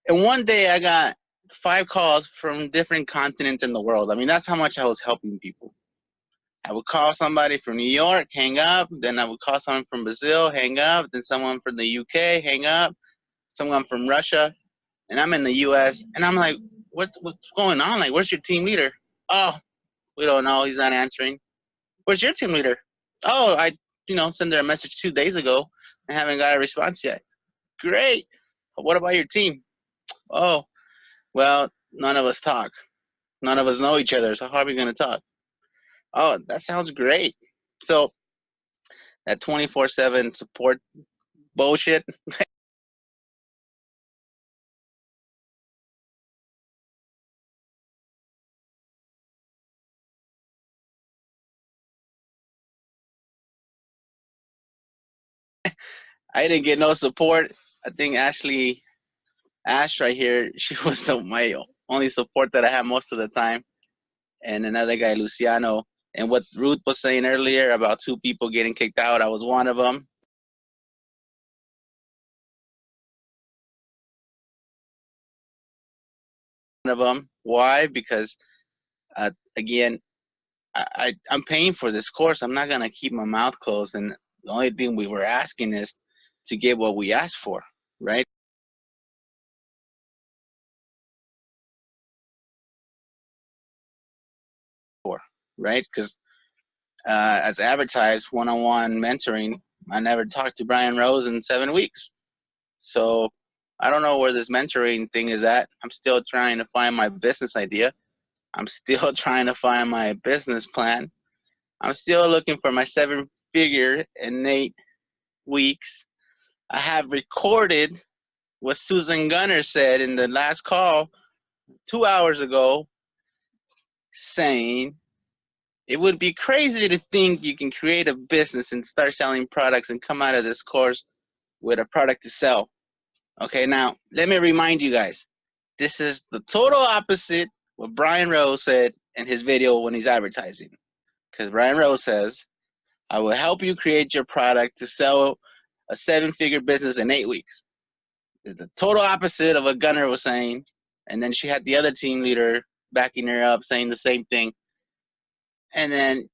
And one day I got 5 calls from different continents in the world. I mean, that's how much I was helping people. I would call somebody from New York, hang up. Then I would call someone from Brazil, hang up. Then someone from the UK, hang up. Someone from Russia. And I'm in the US. And I'm like, what's going on? Like, where's your team leader? Oh, we don't know. He's not answering. Where's your team leader? Oh, I sent her a message 2 days ago and haven't got a response yet. Great. What about your team? Oh, well, none of us talk. None of us know each other, so how are we going to talk? Oh, that sounds great. So that 24/7 support bullshit. I didn't get no support. I think Ash right here, she was my only support that I had most of the time. And another guy, Luciano. And what Ruth was saying earlier about 2 people getting kicked out, I was one of them. Why? Because, again, I'm paying for this course. I'm not going to keep my mouth closed. And the only thing we were asking is to get what we asked for, right? Right? Because as advertised, one-on-one mentoring, I never talked to Brian Rose in 7 weeks. So I don't know where this mentoring thing is at. I'm still trying to find my business idea. I'm still trying to find my business plan. I'm still looking for my 7-figure in 8 weeks. I have recorded what Susan Gunner said in the last call 2 hours ago, saying it would be crazy to think you can create a business and start selling products and come out of this course with a product to sell. Okay, now let me remind you guys, this is the total opposite what Brian Rose said in his video when he's advertising. Because Brian Rose says, I will help you create your product to sell a 7-figure business in 8 weeks. It's the total opposite of what Gunner was saying. And then she had the other team leader backing her up saying the same thing. And then,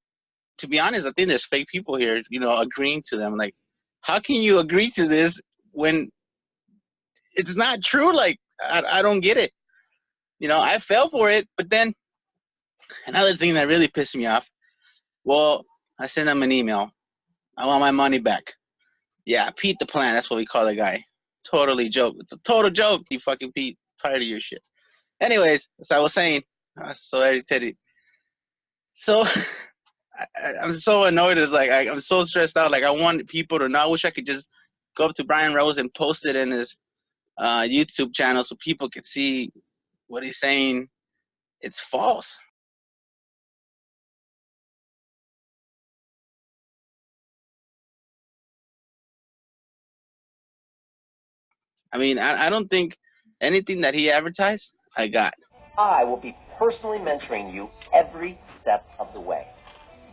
to be honest, I think there's fake people here, agreeing to them. Like, how can you agree to this when it's not true? Like, I don't get it. I fell for it. But then another thing that really pissed me off, well, I sent them an email. I want my money back. Yeah, Pete the Plan. That's what we call the guy. Totally joke. It's a total joke, you fucking Pete. Tired of your shit. Anyways, as I was saying, so irritated. So I'm so annoyed. It's like I'm so stressed out. Like, I want people to know. I wish I could just go up to Brian Rose and post it in his YouTube channel so people could see what he's saying. It's false. I mean, I don't think anything that he advertised, I got. I will be personally mentoring you every step of the way.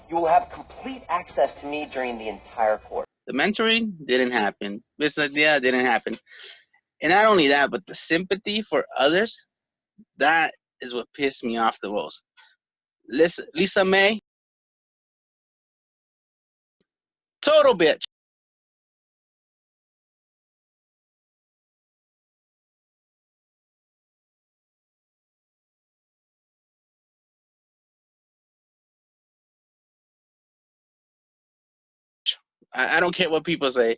You will have complete access to me during the entire course. The mentoring didn't happen. Business idea didn't happen. And not only that, but the sympathy for others, that is what pissed me off the most. Lisa May, total bitch. I don't care what people say.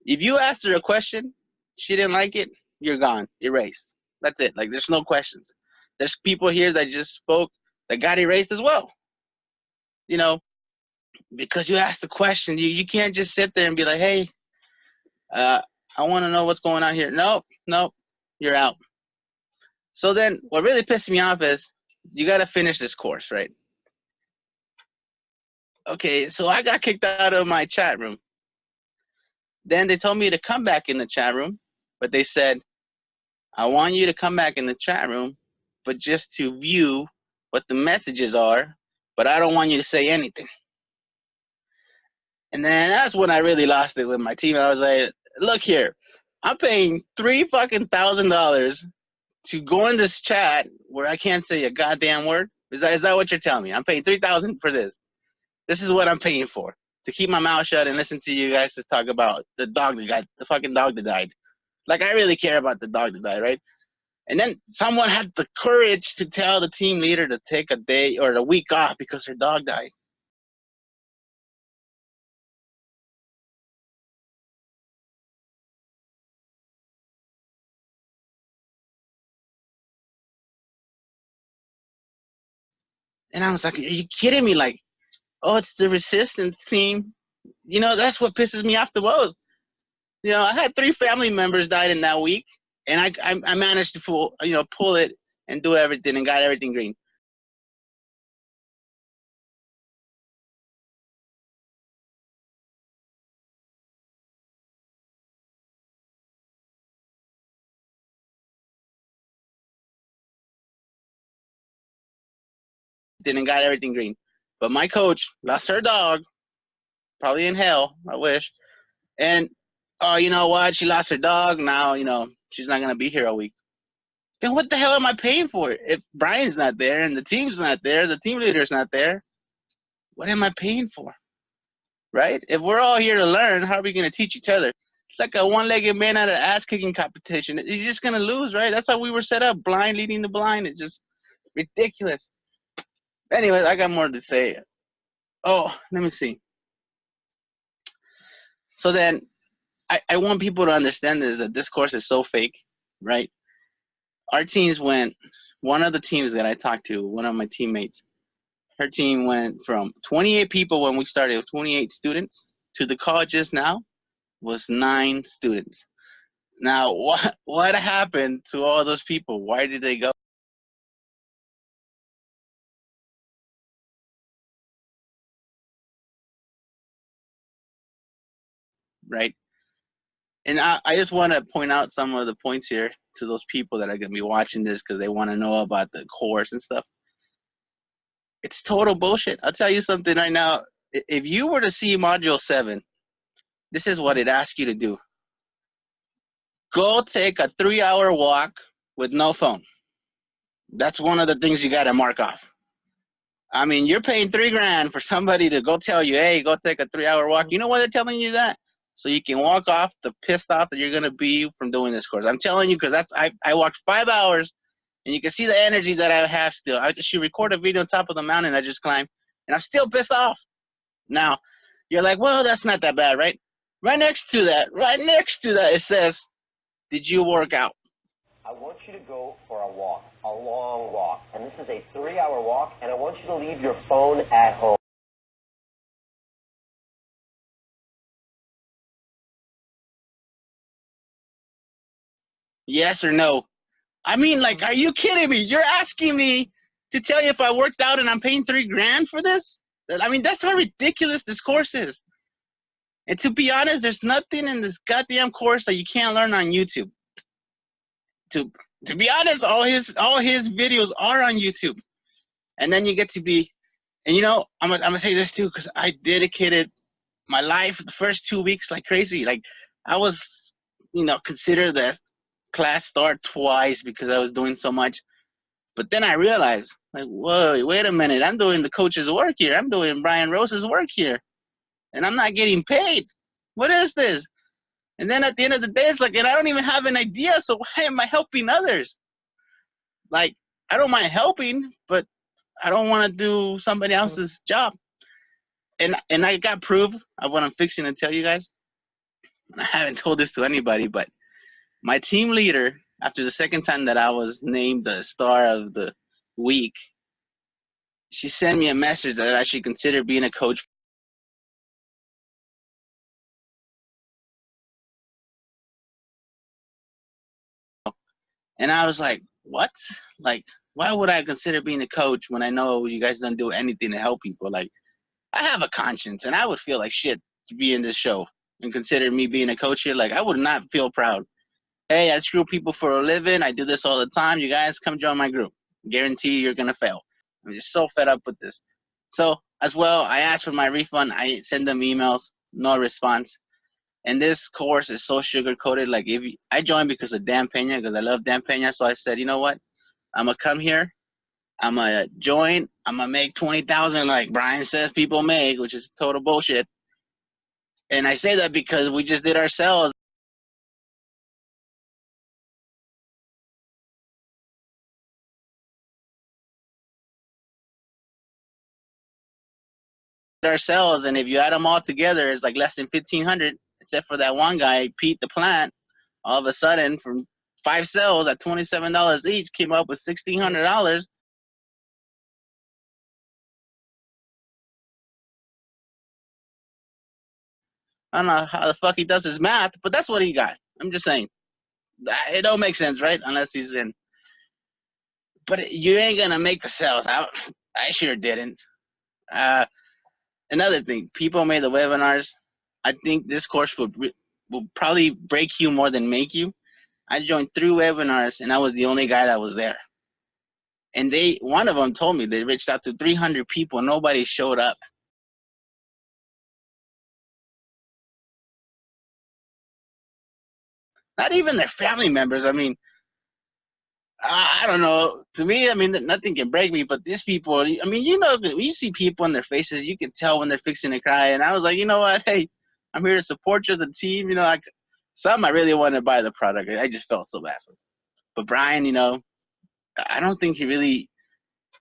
If you asked her a question, she didn't like it, you're gone, erased. That's it. Like, there's no questions. There's people here that just spoke that got erased as well. Because you asked the question, you can't just sit there and be like, hey, I want to know what's going on here. Nope, you're out. So then what really pissed me off is you got to finish this course, right? Okay, so I got kicked out of my chat room. Then they told me to come back in the chat room, but they said, I want you to come back in the chat room, but just to view what the messages are, but I don't want you to say anything. And then that's when I really lost it with my team. I was like, look here, I'm paying $3,000 to go in this chat where I can't say a goddamn word. Is that what you're telling me? I'm paying $3,000 for this. This is what I'm paying for, to keep my mouth shut and listen to you guys just talk about the dog that got, the fucking dog that died. Like, I really care about the dog that died, right? And then someone had the courage to tell the team leader to take a day or a week off because her dog died. And I was like, are you kidding me? Like, oh, it's the resistance team. You know, that's what pisses me off the most. You know, I had 3 family members died in that week, and I managed to pull it and do everything and got everything green. And got everything green. But my coach lost her dog, probably in hell, I wish. And, oh, you know what? She lost her dog. Now, you know, she's not going to be here a week. Then what the hell am I paying for? If Brian's not there and the team's not there, the team leader's not there, what am I paying for? Right? If we're all here to learn, how are we going to teach each other? It's like a one-legged man at an ass-kicking competition. He's just going to lose, right? That's how we were set up, blind leading the blind. It's just ridiculous. Anyway, I got more to say. Oh, let me see. So then I want people to understand that this course is so fake, right? Our teams went, one of the teams that I talked to, one of my teammates, her team went from 28 people when we started, 28 students, to the colleges now was 9 students. Now, what happened to all those people? Why did they go? Right? And I just want to point out some of the points here to those people that are going to be watching this because they want to know about the course and stuff. It's total bullshit. I'll tell you something right now. If you were to see Module 7, this is what it asks you to do. Go take a 3-hour walk with no phone. That's one of the things you got to mark off. I mean, you're paying $3 grand for somebody to go tell you, hey, go take a 3-hour walk. You know why they're telling you that? So you can walk off the pissed off that you're going to be from doing this course. I'm telling you, because I walked 5 hours, and you can see the energy that I have still. I should record a video on top of the mountain I just climbed, and I'm still pissed off. Now, you're like, well, that's not that bad, right? Right next to that, it says, did you work out? I want you to go for a walk, a long walk. And this is a 3-hour walk, and I want you to leave your phone at home. Yes or no? I mean, like, are you kidding me? You're asking me to tell you if I worked out and I'm paying $3 grand for this? I mean, that's how ridiculous this course is. And to be honest, there's nothing in this goddamn course that you can't learn on YouTube. To be honest, all his videos are on YouTube. And then you get to be, and you know, I'm gonna say this too, because I dedicated my life the first 2 weeks like crazy. Like, I was, you know, considered the class star twice because I was doing so much. But then I realized, like, whoa, wait a minute, I'm doing the coach's work here. I'm doing Brian Rose's work here. And I'm not getting paid. What is this? And then at the end of the day, it's like, and I don't even have an idea, so why am I helping others? Like, I don't mind helping, but I don't want to do somebody else's job. And I got proof of what I'm fixing to tell you guys. And I haven't told this to anybody, but my team leader, after the second time that I was named the star of the week, she sent me a message that I should consider being a coach. And I was like, what? Like, why would I consider being a coach when I know you guys don't do anything to help people? Like, I have a conscience, and I would feel like shit to be in this show. and considered me being a coach here, like I would not feel proud. Hey, I screw people for a living. I do this all the time. You guys come join my group. Guarantee you're going to fail. I'm just so fed up with this. So as well, I asked for my refund. I send them emails, no response. And this course is so sugar-coated. Like I joined because of Dan Pena, because I love Dan Pena. So I said, you know what? I'm going to come here. I'm going to join. I'm going to make 20,000 like Brian says people make, which is total bullshit. And I say that because we just did our sales. Ourselves, and if you add them all together, it's like less than 1,500, except for that one guy, Pete the Plant. All of a sudden, from 5 sales at $27 each, came up with $1,600. I don't know how the fuck he does his math, but that's what he got. I'm just saying. It don't make sense, right? Unless he's in. But you ain't gonna make the sales out. I sure didn't. Another thing, people made the webinars. I think this course will probably break you more than make you. I joined 3 webinars, and I was the only guy that was there. And one of them told me they reached out to 300 people. Nobody showed up. Not even their family members. I mean, I don't know. To me, I mean, nothing can break me. But these people, I mean, you know, when you see people in their faces, you can tell when they're fixing to cry. And I was like, you know what? Hey, I'm here to support you, the team. You know, like some I really wanted to buy the product. I just felt so bad for them. But Brian, you know, I don't think he really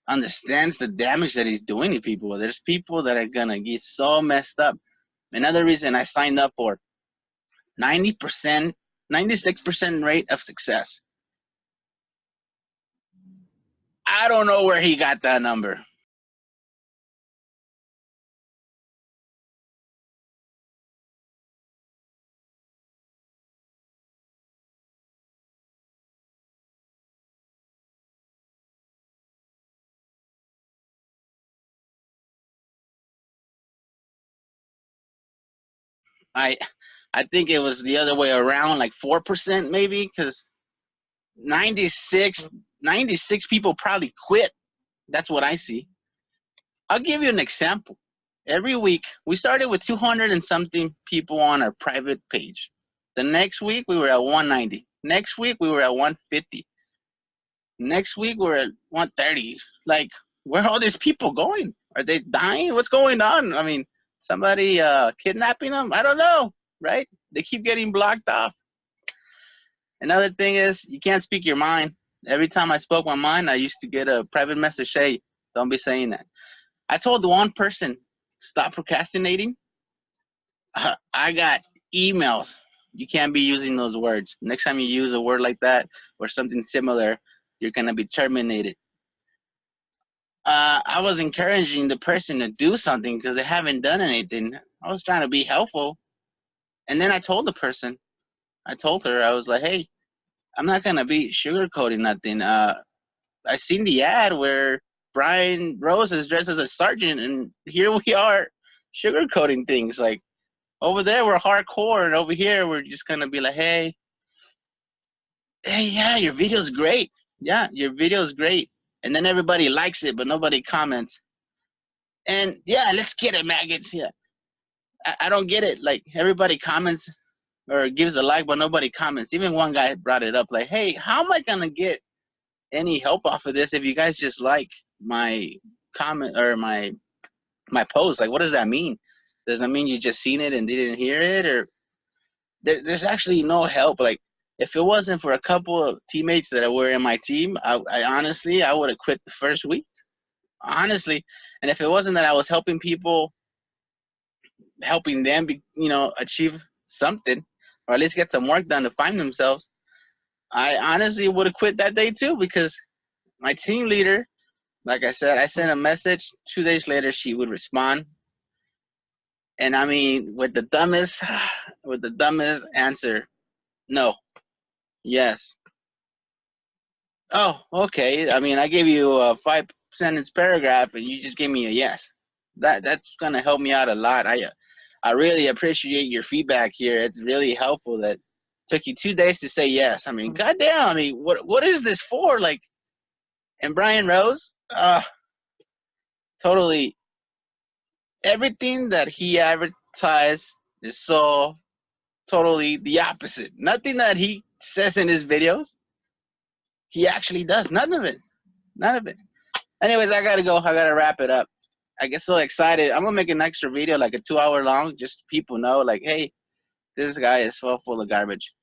understands the damage that he's doing to people. There's people that are gonna get so messed up. Another reason I signed up for 90%, 96% rate of success. I don't know where he got that number. I think it was the other way around, like 4% maybe, because 96 people probably quit. That's what I see. I'll give you an example. Every week, we started with 200 and something people on our private page. The next week, we were at 190. Next week, we were at 150. Next week, we're at 130. Like, where are all these people going? Are they dying? What's going on? I mean, somebody kidnapping them? I don't know, right? They keep getting blocked off. Another thing is, you can't speak your mind. Every time I spoke my mind, I used to get a private message, hey, don't be saying that. I told one person, stop procrastinating. I got emails. You can't be using those words. Next time you use a word like that or something similar, you're going to be terminated. I was encouraging the person to do something because they haven't done anything. I was trying to be helpful. And then I told the person, I told her, I was like, hey, I'm not going to be sugarcoating nothing. I seen the ad where Brian Rose is dressed as a sergeant, and here we are sugarcoating things. Like, over there, we're hardcore, and over here, we're just going to be like, hey, yeah, your video's great. Yeah, your video's great. And then everybody likes it, but nobody comments. And, yeah, let's get it, maggots. Yeah. I don't get it. Like, everybody comments or gives a like, but nobody comments. Even one guy brought it up, like, hey, how am I going to get any help off of this if you guys just like my comment or my post? Like, what does that mean? Does that mean you just seen it and didn't hear it? Or there's actually no help. Like, if it wasn't for a couple of teammates that were in my team, I honestly, I would have quit the first week, honestly. And if it wasn't that I was helping people, helping them achieve something, or at least get some work done to find themselves, I honestly would have quit that day too, because my team leader, like I said, I sent a message. 2 days later, she would respond. And I mean, with the dumbest answer, no, yes. Oh, okay. I mean, I gave you a 5-sentence paragraph, and you just gave me a yes. That's gonna help me out a lot. I really appreciate your feedback here. It's really helpful. That took you 2 days to say yes. I mean, goddamn. I mean, what is this for? Like, and Brian Rose, totally. Everything that he advertised is so totally the opposite. Nothing that he says in his videos, he actually does. None of it. None of it. Anyways, I gotta go. I gotta wrap it up. I get so excited. I'm gonna make an extra video, like a 2-hour long, just so people know, like, hey, this guy is so full of garbage.